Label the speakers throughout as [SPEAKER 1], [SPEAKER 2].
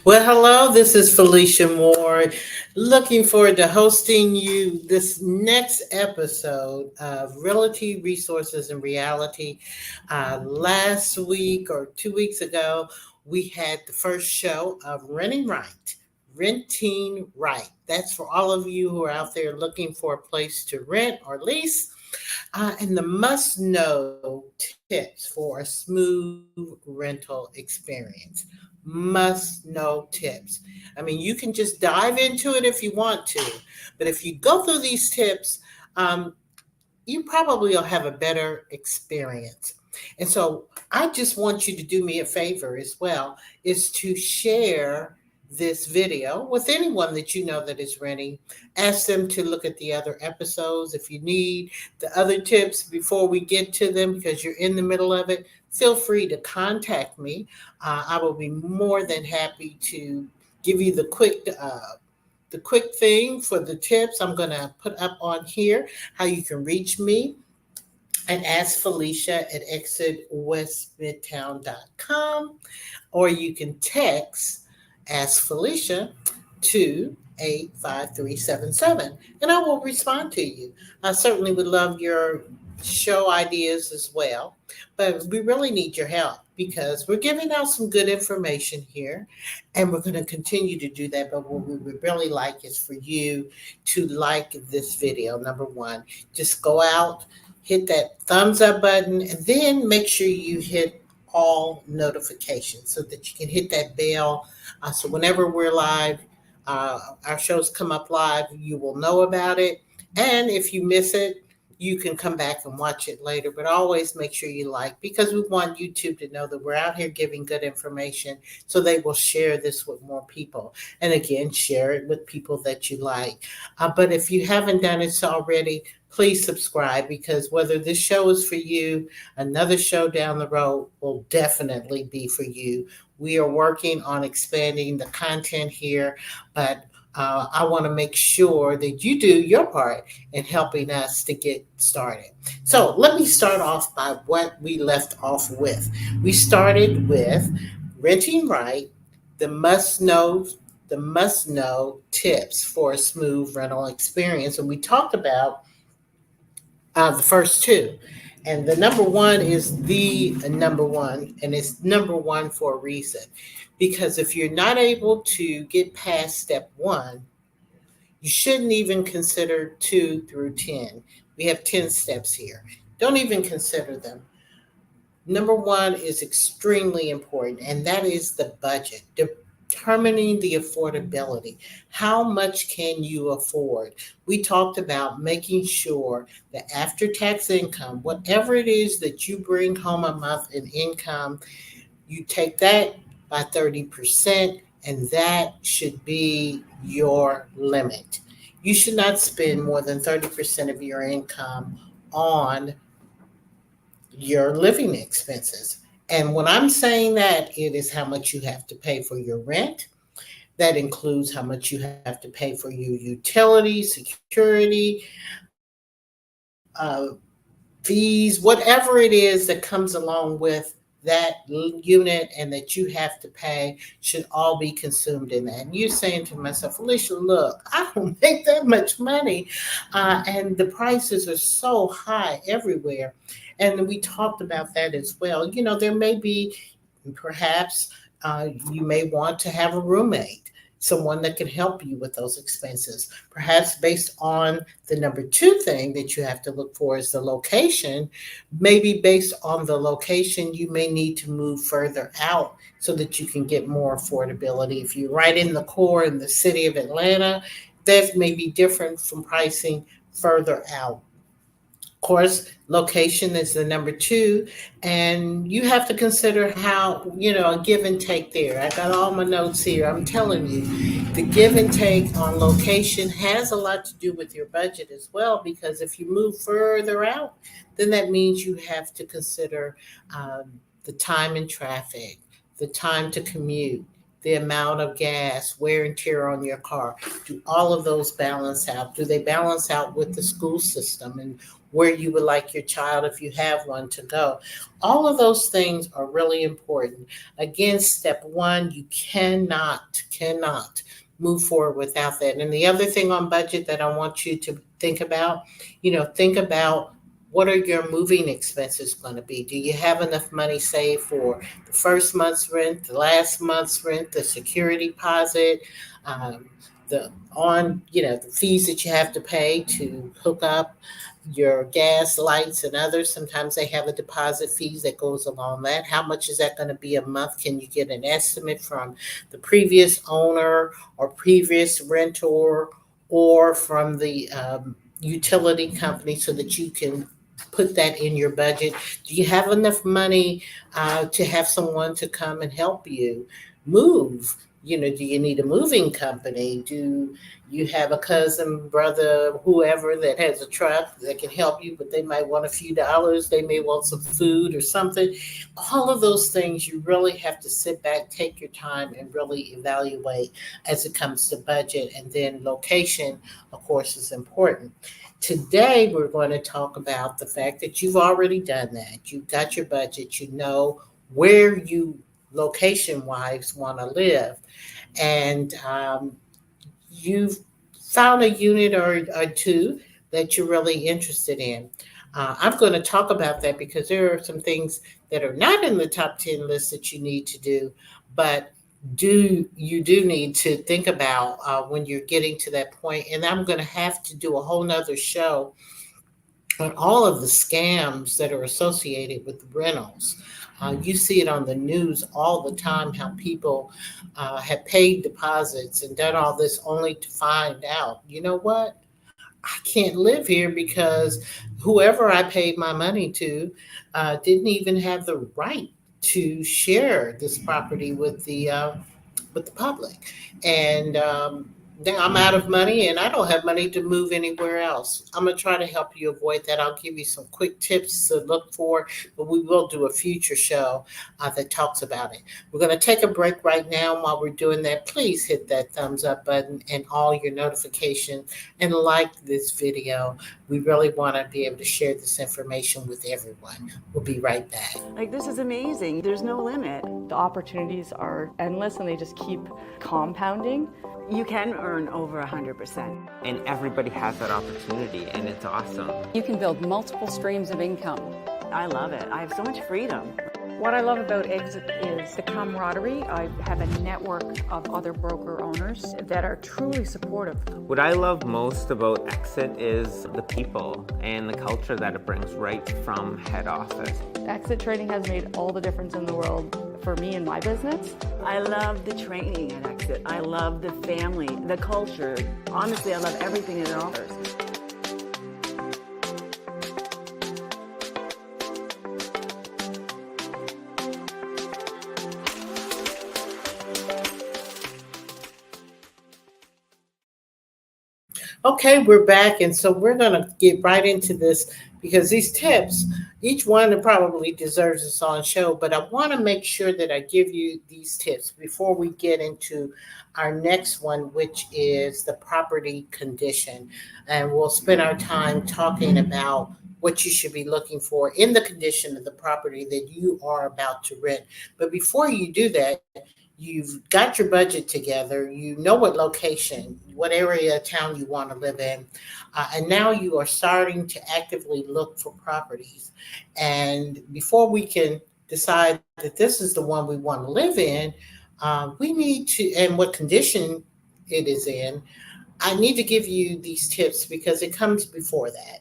[SPEAKER 1] Well, hello, this is Felicia Moore. Looking forward to hosting you this next episode of Realty Resources and Reality. Last week or 2 weeks ago, we had the first show of Renting Right. Renting Right. That's for all of you who are out there looking for a place to rent or lease. And the must know tips for a smooth rental experience. Must know tips. I mean, you can just dive into it if you want to, but if you go through these tips, um, you probably will have a better experience. And so I just want you to do me a favor as well, is to share this video with anyone that you know that is renting. Ask them to look at the other episodes. If you need the other tips before we get to them because you're in the middle of it, feel free to contact me. I will be more than happy to give you the quick thing for the tips I'm going to put up on here, how you can reach me and ask Felicia at exitwestmidtown.com, or you can text Ask Felicia to 85377 and I will respond to you. I certainly would love your show ideas as well, but we really need your help because we're giving out some good information here and we're going to continue to do that. But what we would really like is for you to like this video. Number one, just go out, hit that thumbs up button, and then make sure you hit all notifications so that you can hit that bell. So whenever we're live, our shows come up live, you will know about it. And if you miss it, you can come back and watch it later. But always make sure you like, because we want YouTube to know that we're out here giving good information so they will share this with more people. And again, share it with people that you like. But if you haven't done it already, please subscribe, because whether this show is for you, another show down the road will definitely be for you. We are working on expanding the content here, but I want to make sure that you do your part in helping us to get started. So let me start off by what we left off with. We started with renting right, the must know the must know tips for a smooth rental experience, and we talked about the first two. And the number one is the number one, and it's number one for a reason. Because if you're not able to get past step one, you shouldn't even consider 2 through 10. We have 10 steps here. Don't even consider them. Number one is extremely important, and that is the budget. Determining the affordability. How much can you afford? We talked about making sure that after tax income, whatever it is that you bring home a month in income, you take that by 30%, and that should be your limit. You should not spend more than 30% of your income on your living expenses. And when I'm saying that, it is how much you have to pay for your rent. That includes how much you have to pay for your utilities, security, fees, whatever it is that comes along with that unit and that you have to pay should all be consumed in that. And you're saying to myself, Alicia, look, I don't make that much money. And the prices are so high everywhere. And we talked about that as well. You know, there may be perhaps you may want to have a roommate, someone that can help you with those expenses. Perhaps based on the number two thing that you have to look for is the location. Maybe based on the location, you may need to move further out so that you can get more affordability. If you're right in the core in the city of Atlanta, that may be different from pricing further out. Of course, location is the number two, and you have to consider how, a give and take there. I got all my notes here. I'm telling you, the give and take on location has a lot to do with your budget as well, because if you move further out, then that means you have to consider the time in traffic, the time to commute, the amount of gas, wear and tear on your car? Do all of those balance out? Do they balance out with the school system and where you would like your child, if you have one, to go? All of those things are really important. Again, step one, you cannot move forward without that. And the other thing on budget that I want you to think about what are your moving expenses going to be? Do you have enough money saved for the first month's rent, the last month's rent, the security deposit, um, the fees that you have to pay to hook up your gas, lights, and others? Sometimes they have a deposit fees that goes along that. How much is that going to be a month? Can you get an estimate from the previous owner or previous renter, or from the utility company, so that you can put that in your budget? Do you have enough money to have someone to come and help you move? Do you need a moving company? Do you have a cousin, brother, whoever that has a truck that can help you, but they might want a few dollars? They may want some food or something. All of those things you really have to sit back, take your time, and really evaluate as it comes to budget. And then location, of course, is important. Today, we're going to talk about the fact that you've already done that. You've got your budget. You know where you location-wise want to live. And you've found a unit or two that you're really interested in. I'm going to talk about that because there are some things that are not in the top 10 list that you need to do, but you do need to think about when you're getting to that point. And I'm going to have to do a whole nother show on all of the scams that are associated with rentals. You see it on the news all the time, how people have paid deposits and done all this only to find out, you know what? I can't live here because whoever I paid my money to didn't even have the right to share this property with the public. And now I'm out of money and I don't have money to move anywhere else. I'm going to try to help you avoid that. I'll give you some quick tips to look for, but we will do a future show that talks about it. We're going to take a break right now. While we're doing that, please hit that thumbs up button and all your notifications, and like this video. We really want to be able to share this information with everyone. We'll be right back.
[SPEAKER 2] Like, this is amazing. There's no limit.
[SPEAKER 3] The opportunities are endless and they just keep compounding.
[SPEAKER 2] You can earn over 100%.
[SPEAKER 4] And everybody has that opportunity, and it's awesome.
[SPEAKER 5] You can build multiple streams of income.
[SPEAKER 2] I love it. I have so much freedom.
[SPEAKER 6] What I love about Exit is the camaraderie. I have a network of other broker owners that are truly supportive.
[SPEAKER 4] What I love most about Exit is the people and the culture that it brings right from head office.
[SPEAKER 3] Exit trading has made all the difference in the world for me and my business.
[SPEAKER 2] I love the training at Exit. I love the family, the culture. Honestly, I love everything it offers.
[SPEAKER 1] Okay, we're back. And so we're going to get right into this because these tips, each one probably deserves its own show, but I want to make sure that I give you these tips before we get into our next one, which is the property condition. And we'll spend our time talking about what you should be looking for in the condition of the property that you are about to rent. But before you do that, you've got your budget together, you know what location, what area of town you want to live in, and now you are starting to actively look for properties. And before we can decide that this is the one we want to live in, we need to, and what condition it is in, I need to give you these tips because it comes before that.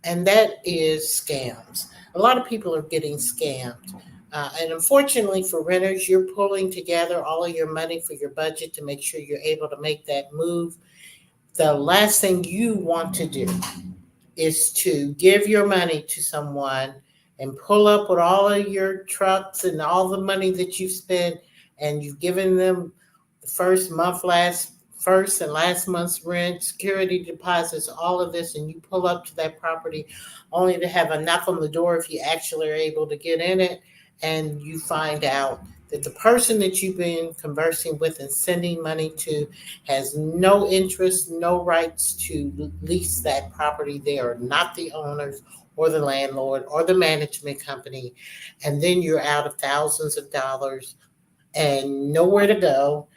[SPEAKER 1] And that is scams. A lot of people are getting scammed. And unfortunately for renters, you're pulling together all of your money for your budget to make sure you're able to make that move. The last thing you want to do is to give your money to someone and pull up with all of your trucks and all the money that you've spent, and you've given them the first and last month's rent, security deposits, all of this, and you pull up to that property only to have a knock on the door if you actually are able to get in it. and you find out that the person that you've been conversing with and sending money to has no interest, no rights to lease that property. They are not the owners or the landlord or the management company. And then you're out of thousands of dollars and nowhere to go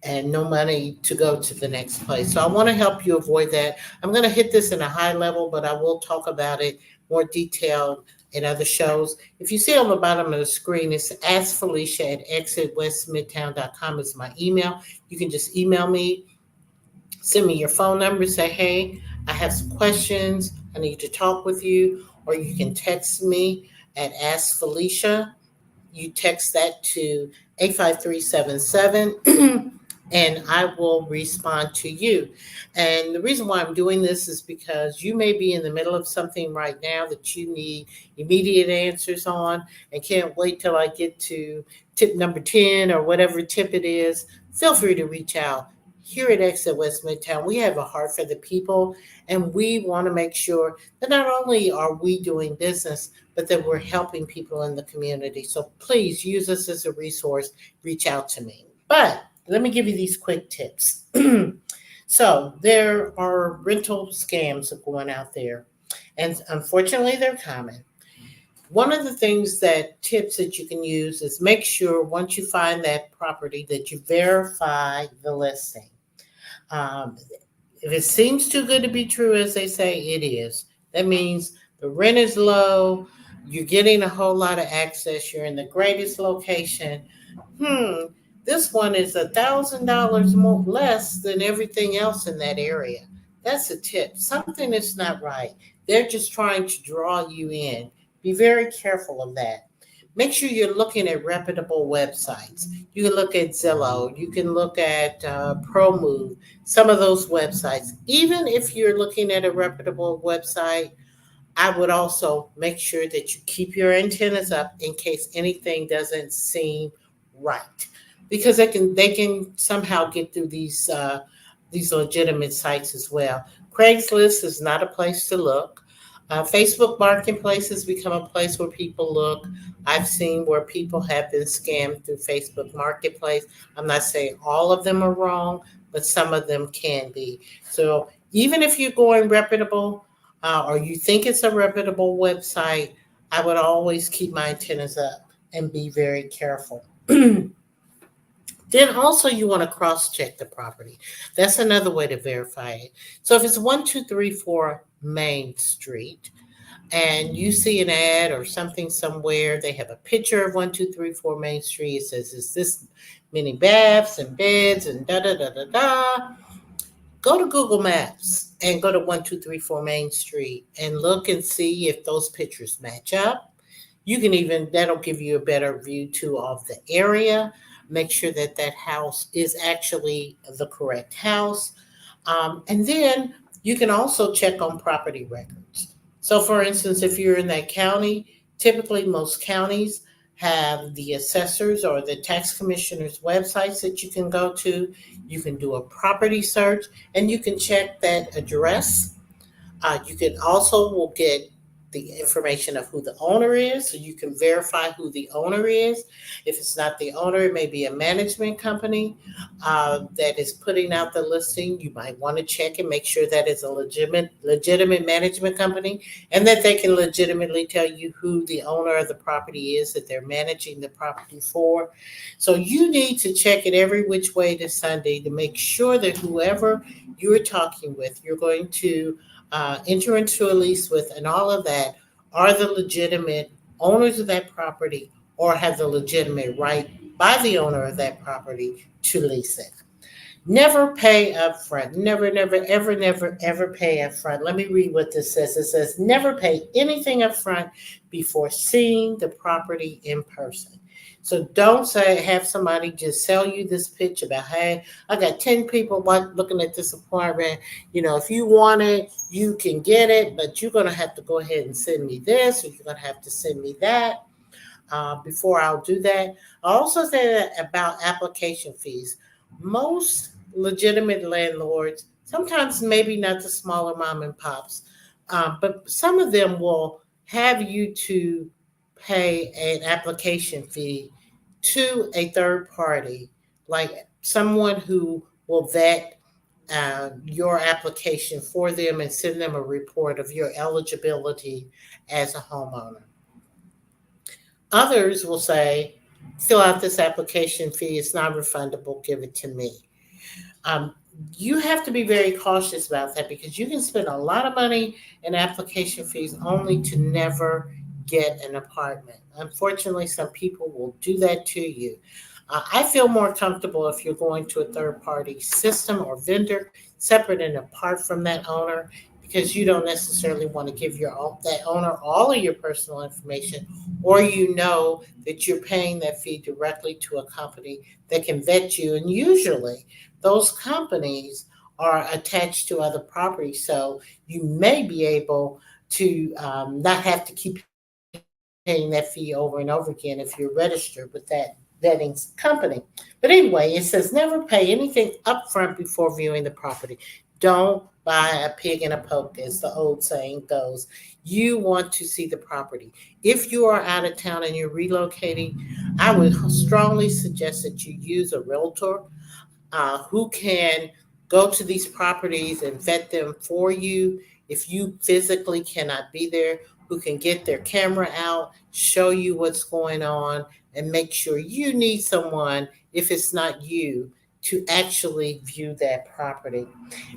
[SPEAKER 1] and no money to go to the next place. So I want to help you avoid that. I'm going to hit this in a high level, but I will talk about it more detailed in other shows. If you see on the bottom of the screen, it's askfelicia@exitwestmidtown.com is my email. You can just email me, send me your phone number, say, hey, I have some questions, I need to talk with you, or you can text me at Ask Felicia. You text that to 85377 and I will respond to you. And the reason why I'm doing this is because you may be in the middle of something right now that you need immediate answers on and can't wait till I get to tip number 10 or whatever tip it is. Feel free to reach out. Here at Exit West Midtown, we have a heart for the people, and we want to make sure that not only are we doing business, but that we're helping people in the community. So please use us as a resource. Reach out to me. But let me give you these quick tips. So there are rental scams going out there, and unfortunately, they're common. One of the tips that you can use is make sure once you find that property that you verify the listing. If it seems too good to be true, as they say, it is. That means the rent is low, you're getting a whole lot of access, you're in the greatest location. This one is $1,000 more less than everything else in that area. That's a tip. Something is not right. They're just trying to draw you in. Be very careful of that. Make sure you're looking at reputable websites. You can look at Zillow. You can look at ProMove, some of those websites. Even if you're looking at a reputable website, I would also make sure that you keep your antennas up in case anything doesn't seem right, because they can somehow get through these legitimate sites as well. Craigslist is not a place to look. Facebook Marketplace has become a place where people look. I've seen where people have been scammed through Facebook Marketplace. I'm not saying all of them are wrong, but some of them can be. So even if you're going reputable or you think it's a reputable website, I would always keep my antennas up and be very careful. Then also you want to cross-check the property. That's another way to verify it. So if it's 1234 Main Street and you see an ad or something somewhere, they have a picture of 1234 Main Street. It says, is this many baths and beds and da-da-da-da-da. Go to Google Maps and go to 1234 Main Street and look and see if those pictures match up. You can that'll give you a better view too of the area. Make sure that house is actually the correct house. And then you can also check on property records. So for instance, if you're in that county, typically most counties have the assessors or the tax commissioner's websites that you can go to. You can do a property search and you can check that address. You can will get the information of who the owner is, so you can verify who the owner is. If it's not the owner, it may be a management company that is putting out the listing. You might want to check and make sure that it's a legitimate management company and that they can legitimately tell you who the owner of the property is that they're managing the property for. So you need to check it every which way to Sunday to make sure that whoever you're talking with, you're going to enter into a lease with and all of that are the legitimate owners of that property or have the legitimate right by the owner of that property to lease it. Never pay upfront. Never, ever pay upfront. Let me read what this says. It says, never pay anything upfront before seeing the property in person. So don't have somebody just sell you this pitch about, hey, I got 10 people looking at this apartment. If you want it, you can get it, but you're going to have to go ahead and send me this, or you're going to have to send me that before I'll do that. I also say that about application fees. Most legitimate landlords, sometimes maybe not the smaller mom and pops, but some of them will have you to pay an application fee to a third party, like someone who will vet your application for them and send them a report of your eligibility as a homeowner. Others will say, fill out this application fee, it's non-refundable, give it to me. You have to be very cautious about that because you can spend a lot of money in application fees only to never get an apartment. Unfortunately, some people will do that to you. I feel more comfortable if you're going to a third-party system or vendor, separate and apart from that owner, because you don't necessarily want to give that owner all of your personal information, or you know that you're paying that fee directly to a company that can vet you. And usually those companies are attached to other properties, so you may be able to not have to keep paying that fee over and over again if you're registered with that vetting company. But anyway, it says never pay anything upfront before viewing the property. Don't buy a pig in a poke, as the old saying goes. You want to see the property. If you are out of town and you're relocating, I would strongly suggest that you use a realtor who can go to these properties and vet them for you. If you physically cannot be there, who can get their camera out, show you what's going on, and make sure you need someone, if it's not you, to actually view that property.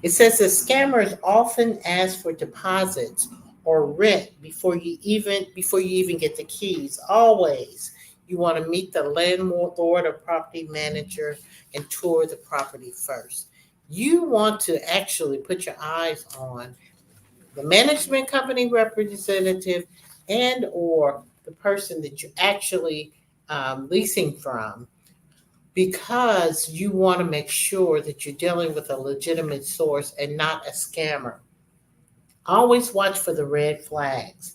[SPEAKER 1] It says that scammers often ask for deposits or rent before you even get the keys. Always, you want to meet the landlord or property manager and tour the property first. You want to actually put your eyes on the management company representative and or the person that you're actually leasing from, because you want to make sure that you're dealing with a legitimate source and not a scammer. Always watch for the red flags.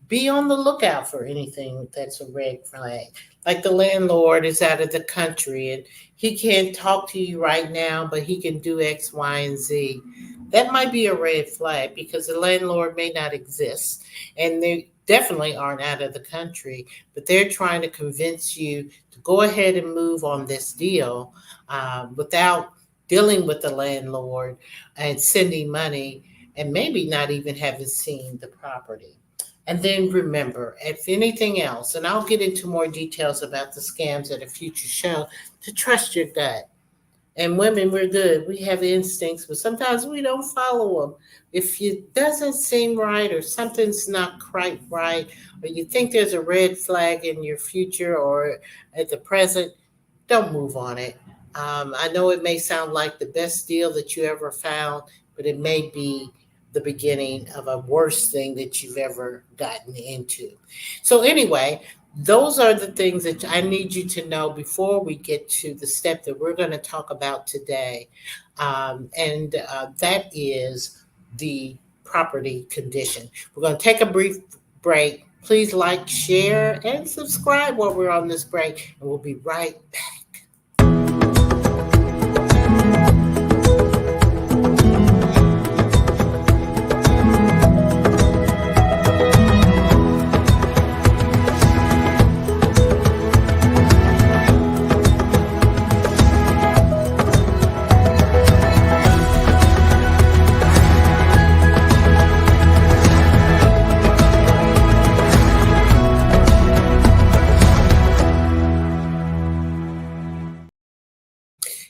[SPEAKER 1] Be on the lookout for anything that's a red flag. Like the landlord is out of the country and he can't talk to you right now, but he can do X, Y, and Z. That might be a red flag because the landlord may not exist and they definitely aren't out of the country, but they're trying to convince you to go ahead and move on this deal without dealing with the landlord and sending money and maybe not even having seen the property. And then remember, if anything else, and I'll get into more details about the scams at a future show, to trust your gut. And women, we're good. We have instincts, but sometimes we don't follow them. If it doesn't seem right or something's not quite right, or you think there's a red flag in your future or at the present, don't move on it. I know it may sound like the best deal that you ever found, but it may be the beginning of a worse thing that you've ever gotten into. So anyway, those are the things that I need you to know before we get to the step that we're going to talk about today. And that is the property condition. We're going to take a brief break. Please like, share, and subscribe while we're on this break, and we'll be right back.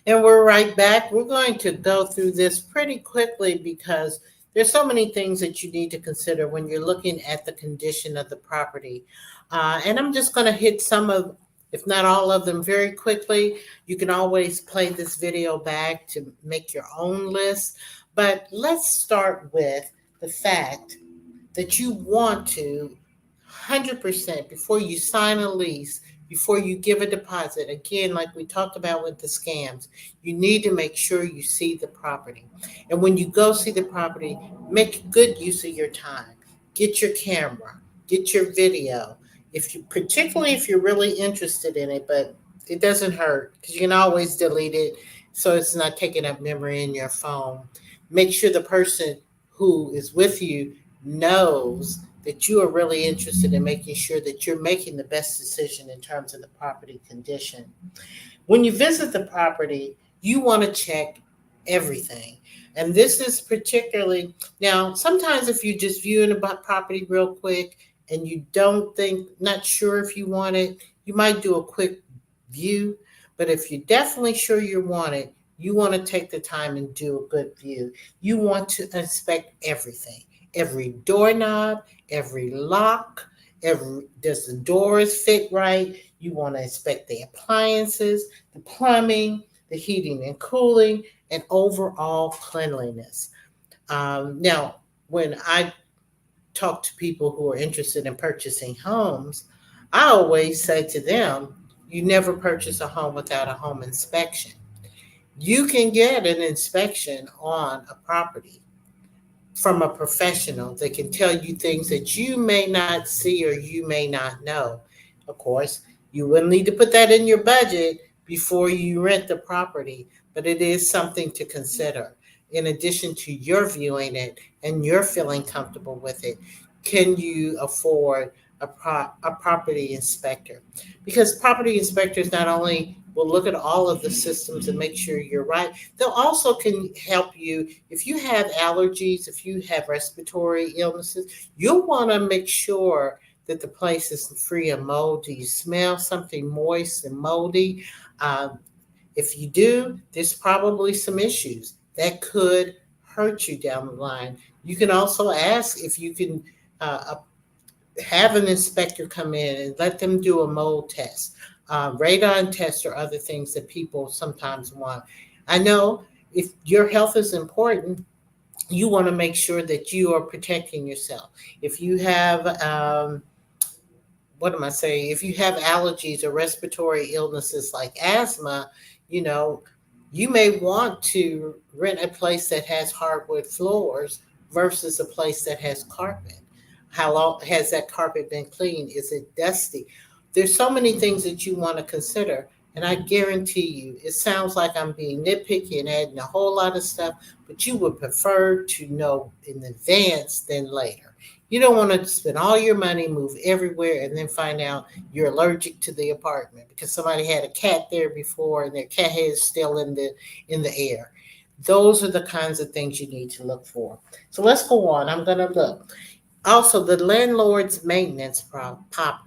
[SPEAKER 1] And we're right back. We're going to go through this pretty quickly because there's so many things that you need to consider when you're looking at the condition of the property. And I'm just going to hit some of, if not all of them, very quickly. You can always play this video back to make your own list. But let's start with the fact that you want to 100% before you sign a lease, before you give a deposit, again, like we talked about with the scams, you need to make sure you see the property. And when you go see the property, make good use of your time. Get your camera, get your video. Particularly if you're really interested in it, but it doesn't hurt because you can always delete it so it's not taking up memory in your phone. Make sure the person who is with you knows that you are really interested in making sure that you're making the best decision in terms of the property condition. When you visit the property, you want to check everything. And this is particularly, now, sometimes if you just viewing a property real quick and you not sure if you want it, you might do a quick view. But if you're definitely sure you want it, you want to take the time and do a good view. You want to inspect everything, every doorknob, every lock, does the doors fit right? You want to inspect the appliances, the plumbing, the heating and cooling, and overall cleanliness. Now, when I talk to people who are interested in purchasing homes, I always say to them, you never purchase a home without a home inspection. You can get an inspection on a property from a professional that can tell you things that you may not see or you may not know. Of course, you will need to put that in your budget before you rent the property, but it is something to consider. In addition to your viewing it and you're feeling comfortable with it, can you afford a property inspector? Because property inspectors not only will look at all of the systems and make sure you're right, they'll also can help you if you have allergies, if you have respiratory illnesses. You'll want to make sure that the place is free of mold. Do you smell something moist and moldy? If you do, there's probably some issues that could hurt you down the line. You can also ask if you can have an inspector come in and let them do a mold test, radon test, or other things that people sometimes want. I know if your health is important, you want to make sure that you are protecting yourself. If you have if you have allergies or respiratory illnesses like asthma, you may want to rent a place that has hardwood floors versus a place that has carpet. How long has that carpet been cleaned? Is it dusty? There's so many things that you want to consider. And I guarantee you, it sounds like I'm being nitpicky and adding a whole lot of stuff, but you would prefer to know in advance than later. You don't want to spend all your money, move everywhere, and then find out you're allergic to the apartment because somebody had a cat there before and their cat head is still in the air. Those are the kinds of things you need to look for. So let's go on. I'm going to look. Also, the landlord's maintenance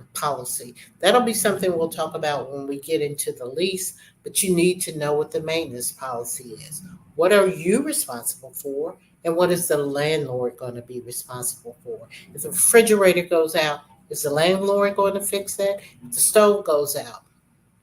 [SPEAKER 1] policy. That'll be something we'll talk about when we get into the lease, but you need to know what the maintenance policy is. What are you responsible for, and what is the landlord going to be responsible for? If the refrigerator goes out, is the landlord going to fix that? If the stove goes out,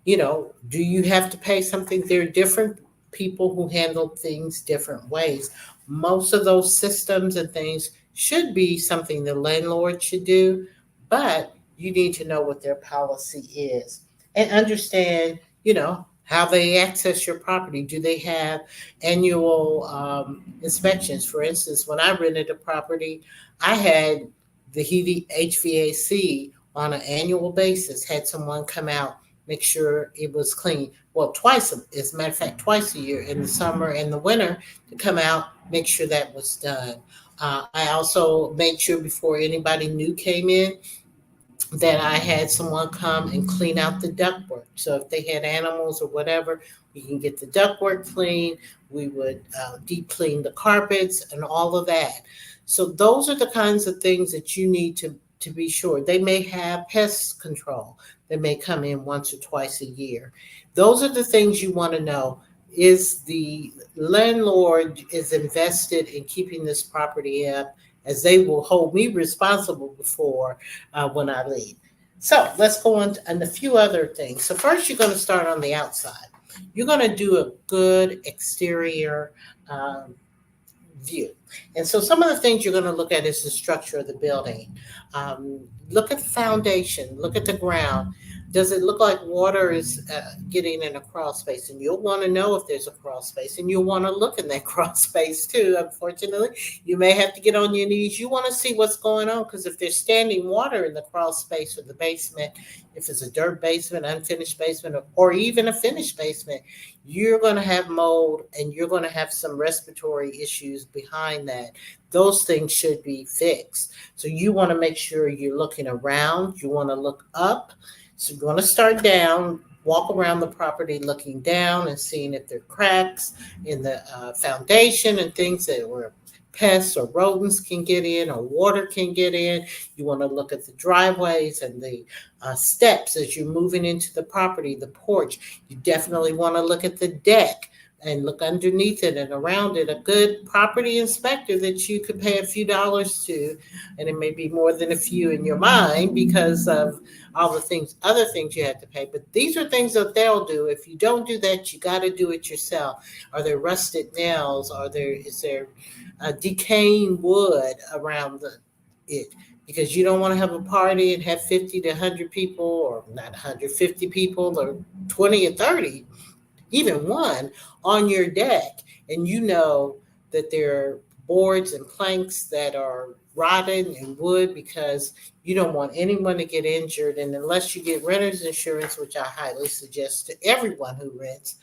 [SPEAKER 1] do you have to pay something? There are different people who handle things different ways. Most of those systems and things should be something the landlord should do, but you need to know what their policy is and understand, how they access your property. Do they have annual inspections? For instance, when I rented a property, I had the heating HVAC on an annual basis, had someone come out, make sure it was clean. Well, twice, as a matter of fact, twice a year, in the summer and the winter, to come out, make sure that was done. I also made sure before anybody new came in that I had someone come and clean out the ductwork. So if they had animals or whatever, we can get the ductwork clean. We would deep clean the carpets and all of that. So those are the kinds of things that you need to be sure. They may have pest control. They may come in once or twice a year. Those are the things you want to know. Is the landlord is invested in keeping this property up, as they will hold me responsible before when I leave. So let's go on and a few other things. So first, you're going to start on the outside. You're going to do a good exterior view. And so some of the things you're going to look at is the structure of the building. Look at the foundation, look at the ground. Does it look like water is getting in a crawl space? And you'll want to know if there's a crawl space, and you'll want to look in that crawl space too. Unfortunately, you may have to get on your knees. You want to see what's going on, because if there's standing water in the crawl space or the basement, if it's a dirt basement, unfinished basement, or even a finished basement, you're going to have mold and you're going to have some respiratory issues behind that those things should be fixed. So you want to make sure you're looking around. You want to look up. So you want to start down, walk around the property looking down and seeing if there are cracks in the foundation and things that were pests or rodents can get in or water can get in. You want to look at the driveways and the steps as you're moving into the property, the porch. You definitely want to look at the deck and look underneath it and around it. A good property inspector that you could pay a few dollars to, and it may be more than a few in your mind because of all the things, other things you have to pay. But these are things that they'll do. If you don't do that, you got to do it yourself. Are there rusted nails? Is there decaying wood around it? Because you don't want to have a party and have 50 to 100 people, or not 150 people, or 20 or 30, even one on your deck, and you know that there are boards and planks that are rotten and wood, because you don't want anyone to get injured. And unless you get renter's insurance, which I highly suggest to everyone who rents,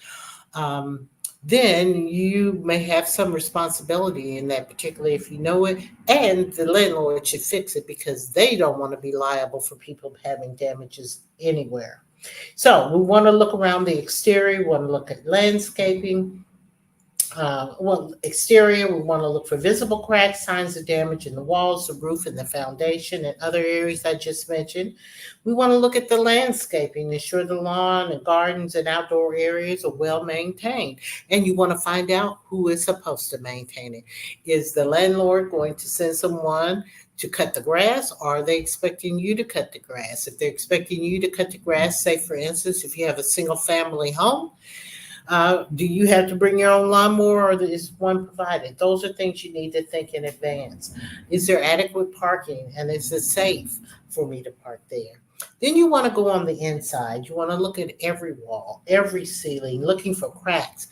[SPEAKER 1] then you may have some responsibility in that, particularly if you know it, and the landlord should fix it because they don't want to be liable for people having damages anywhere. So we want to look around the exterior, we want to look at landscaping. Exterior, we want to look for visible cracks, signs of damage in the walls, the roof, and the foundation, and other areas I just mentioned. We want to look at the landscaping, ensure the lawn and gardens and outdoor areas are well maintained. And you want to find out who is supposed to maintain it. Is the landlord going to send someone to cut the grass, or are they expecting you to cut the grass? If they're expecting you to cut the grass, say for instance, if you have a single family home, do you have to bring your own lawnmower, or is one provided? Those are things you need to think in advance. Is there adequate parking, and is it safe for me to park there? Then you want to go on the inside. You want to look at every wall, every ceiling, looking for cracks.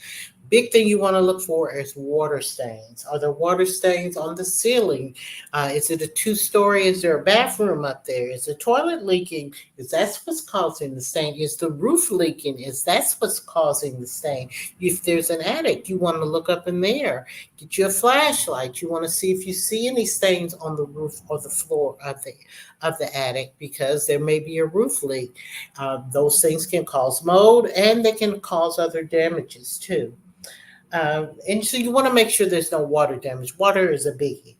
[SPEAKER 1] Big thing you want to look for is water stains. Are there water stains on the ceiling? Is it a 2-story? Is there a bathroom up there? Is the toilet leaking? Is that what's causing the stain? Is the roof leaking? Is that what's causing the stain? If there's an attic, you want to look up in there. Get you a flashlight. You want to see if you see any stains on the roof or the floor of the attic, because there may be a roof leak. Those things can cause mold, and they can cause other damages too. And so you want to make sure there's no water damage. Water is a biggie.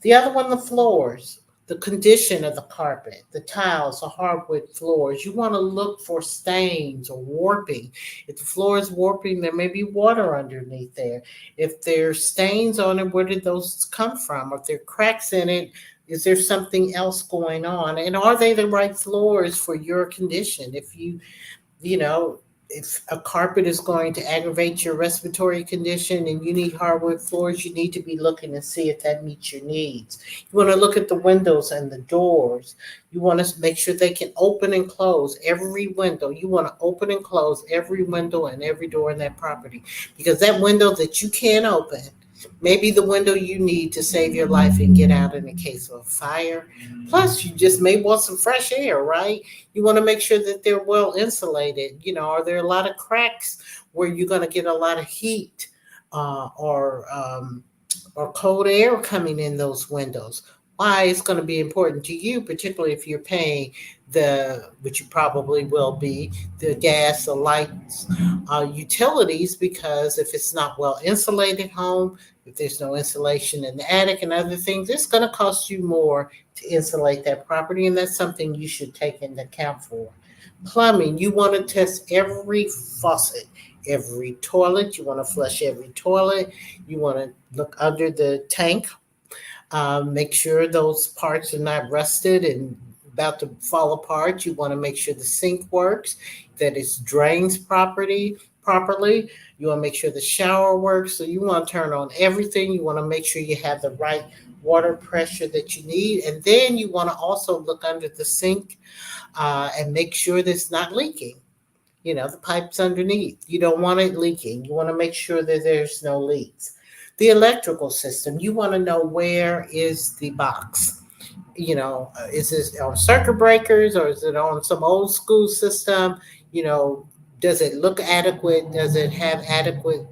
[SPEAKER 1] The other one, the floors, the condition of the carpet, the tiles, the hardwood floors. You want to look for stains or warping. If the floor is warping, there may be water underneath there. If there's stains on it, where did those come from? If there are cracks in it, is there something else going on? And are they the right floors for your condition? If if a carpet is going to aggravate your respiratory condition and you need hardwood floors, you need to be looking and see if that meets your needs. You want to look at the windows and the doors. You want to make sure they can open and close every window. You want to open and close every window and every door in that property, because that window that you can't open may be the window you need to save your life and get out in the case of a fire. Plus, you just may want some fresh air, right? You want to make sure that they're well insulated. Are there a lot of cracks where you're going to get a lot of heat or cold air coming in those windows? Why it's going to be important to you, particularly if you're paying which you probably will be, the gas, the lights, utilities, because if it's not well insulated home, if there's no insulation in the attic and other things, it's going to cost you more to insulate that property, and that's something you should take into account for. Plumbing, you want to test every faucet, every toilet. You want to flush every toilet. You want to look under the tank. Make sure those parts are not rusted and about to fall apart. You want to make sure the sink works, that it drains properly. You want to make sure the shower works. So you want to turn on everything. You want to make sure you have the right water pressure that you need. And then you want to also look under the sink and make sure that it's not leaking. The pipes underneath. You don't want it leaking. You want to make sure that there's no leaks. The electrical system, you want to know where is the box. Is it on circuit breakers, or is it on some old school system? Does it look adequate? Does it have adequate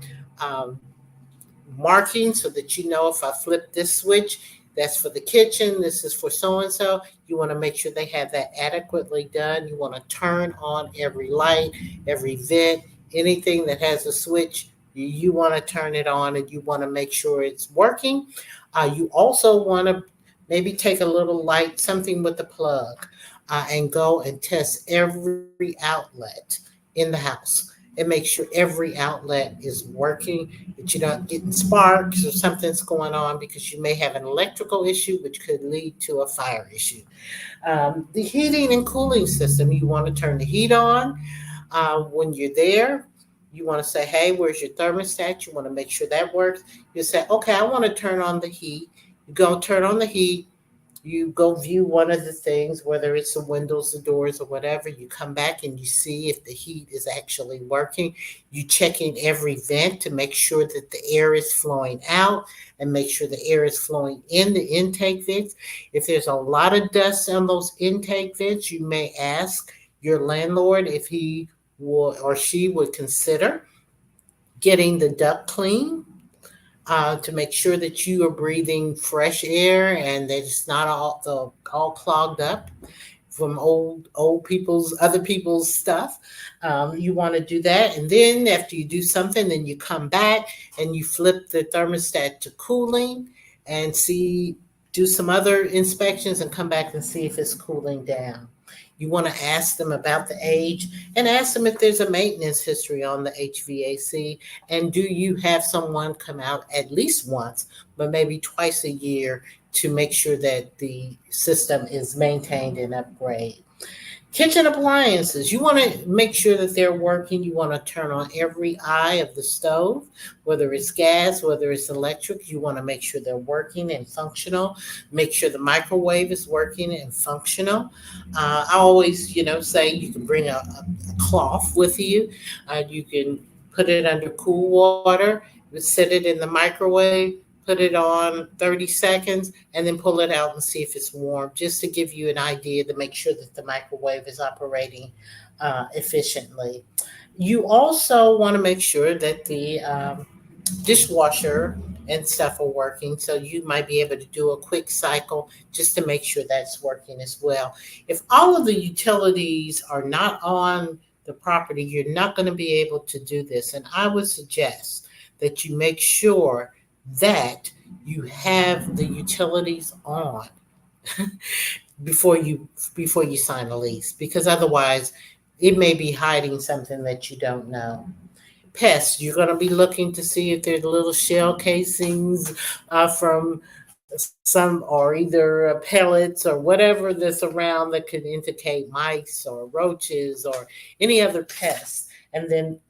[SPEAKER 1] marking so that you know if I flip this switch, that's for the kitchen, this is for so-and-so. You want to make sure they have that adequately done. You want to turn on every light, every vent, anything that has a switch, you want to turn it on and you want to make sure it's working. You also want to maybe take a little light, something with the plug, and go and test every outlet in the house and make sure every outlet is working, that you're not getting sparks or something's going on, because you may have an electrical issue, which could lead to a fire issue. The heating and cooling system, you want to turn the heat on. When you're there, you want to say, hey, where's your thermostat? You want to make sure that works. You say, okay, I want to turn on the heat. You go turn on the heat. You go view one of the things, whether it's the windows, the doors, or whatever. You come back and you see if the heat is actually working. You check in every vent to make sure that the air is flowing out and make sure the air is flowing in the intake vents. If there's a lot of dust on those intake vents, you may ask your landlord if he would or she would consider getting the duct clean. To make sure that you are breathing fresh air and that it's not all clogged up from other people's stuff. You want to do that. And then after you do something, then you come back and you flip the thermostat to cooling and do some other inspections and come back and see if it's cooling down. You want to ask them about the age and ask them if there's a maintenance history on the HVAC. And do you have someone come out at least once, but maybe twice a year to make sure that the system is maintained and upgraded? Kitchen appliances, you want to make sure that they're working. You want to turn on every eye of the stove, whether it's gas, whether it's electric. You want to make sure they're working and functional. Make sure the microwave is working and functional. I always, say you can bring a cloth with you. You can put it under cool water, set it in the microwave, put it on 30 seconds, and then pull it out and see if it's warm, just to give you an idea to make sure that the microwave is operating efficiently. You also want to make sure that the dishwasher and stuff are working, so you might be able to do a quick cycle just to make sure that's working as well. If all of the utilities are not on the property, you're not going to be able to do this. And I would suggest that you make sure that you have the utilities on before you sign a lease, because otherwise it may be hiding something that you don't know. Pests, you're going to be looking to see if there's little shell casings from some, or either pellets or whatever that's around that could indicate mice or roaches or any other pests. And then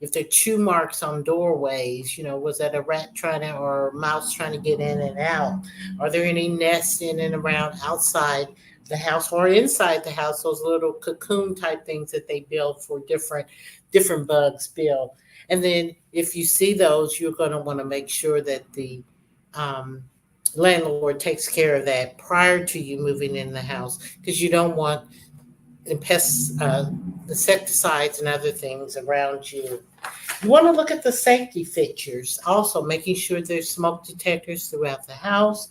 [SPEAKER 1] if there are chew marks on doorways, was that a rat or a mouse trying to get in and out? Are there any nests in and around outside the house or inside the house, those little cocoon type things that they build for different bugs build? And then if you see those, you're going to want to make sure that the landlord takes care of that prior to you moving in the house, because you don't want insecticides and other things around you. You want to look at the safety features, also making sure there's smoke detectors throughout the house,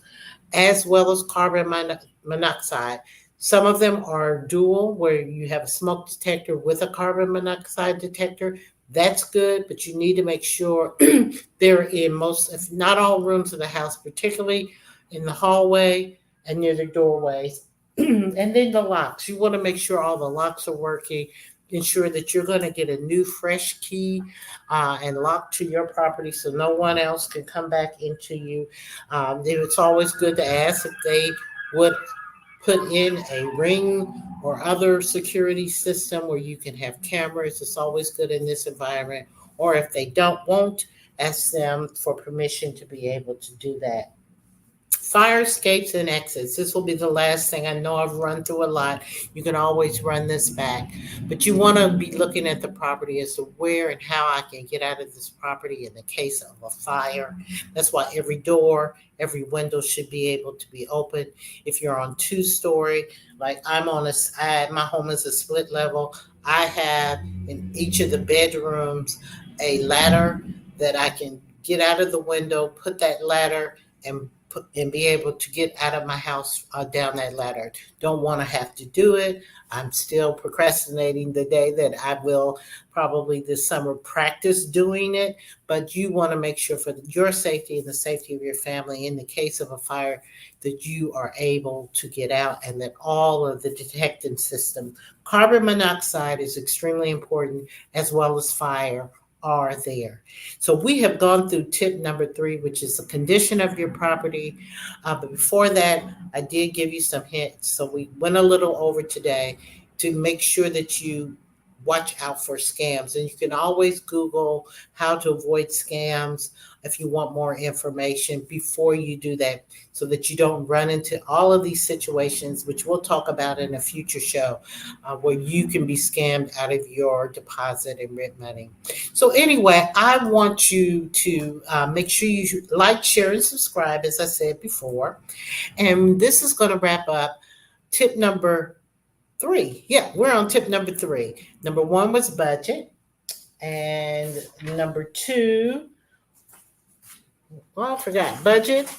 [SPEAKER 1] as well as carbon monoxide. Some of them are dual, where you have a smoke detector with a carbon monoxide detector. That's good, but you need to make sure they're in most, if not all, rooms of the house, particularly in the hallway and near the doorways. And then the locks. You want to make sure all the locks are working. Ensure that you're going to get a new fresh key and lock to your property so no one else can come back into you. It's always good to ask if they would put in a ring or other security system where you can have cameras. It's always good in this environment. Or if they won't, ask them for permission to be able to do that. Fire escapes and exits. This will be the last thing. I know I've run through a lot. You can always run this back. But you want to be looking at the property as to where and how I can get out of this property in the case of a fire. That's why every door, every window should be able to be open. If you're on 2-story, like my home is a split level. I have in each of the bedrooms a ladder that I can get out of the window, put that ladder, and be able to get out of my house down that ladder. Don't want to have to do it. I'm still procrastinating the day that I will probably this summer practice doing it, but you want to make sure for your safety and the safety of your family in the case of a fire that you are able to get out and that all of the detecting system, carbon monoxide is extremely important as well as fire are there. So we have gone through tip number 3, which is the condition of your property. But before that, I did give you some hints. So we went a little over today to make sure that you watch out for scams. And you can always Google how to avoid scams if you want more information before you do that, so that you don't run into all of these situations, which we'll talk about in a future show, where you can be scammed out of your deposit and rent money. So anyway, I want you to make sure you like, share, and subscribe, as I said before. And this is going to wrap up tip number 3. Yeah, we're on tip number 3. Number 1 was budget. And number 2, well, I forgot, budget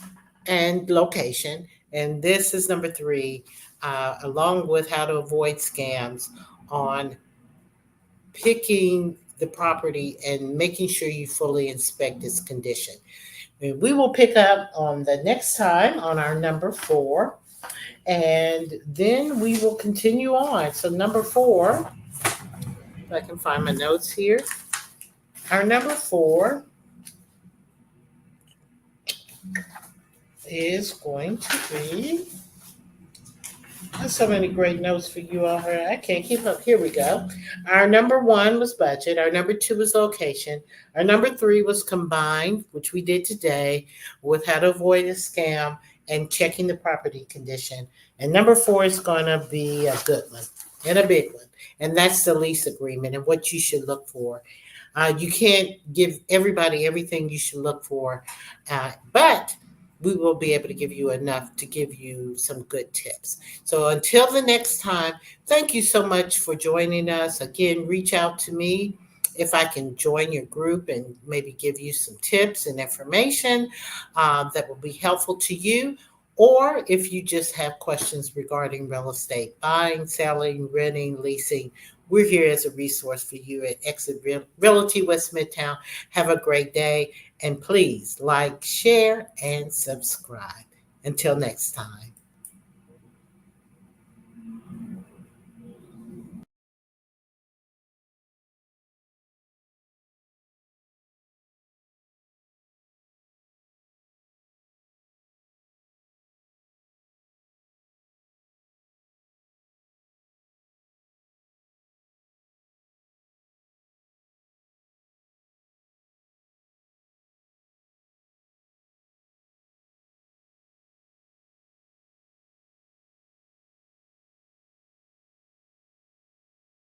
[SPEAKER 1] and location. And this is number 3, along with how to avoid scams on picking the property and making sure you fully inspect its condition. And we will pick up on the next time on our number 4. And then we will continue on. So number 4, if I can find my notes here. Our number 4 is going to be, there's so many great notes for you all here. I can't keep up. Here we go. Our number 1 was budget. Our number 2 was location. Our number 3 was combined, which we did today, with how to avoid a scam and checking the property condition. And number 4 is going to be a good one and a big one. And that's the lease agreement and what you should look for. You can't give everybody everything you should look for, but we will be able to give you enough to give you some good tips. So until the next time, thank you so much for joining us. Again, reach out to me if I can join your group and maybe give you some tips and information that will be helpful to you. Or if you just have questions regarding real estate, buying, selling, renting, leasing, we're here as a resource for you at Exit Realty West Midtown. Have a great day, and please like, share, and subscribe. Until next time.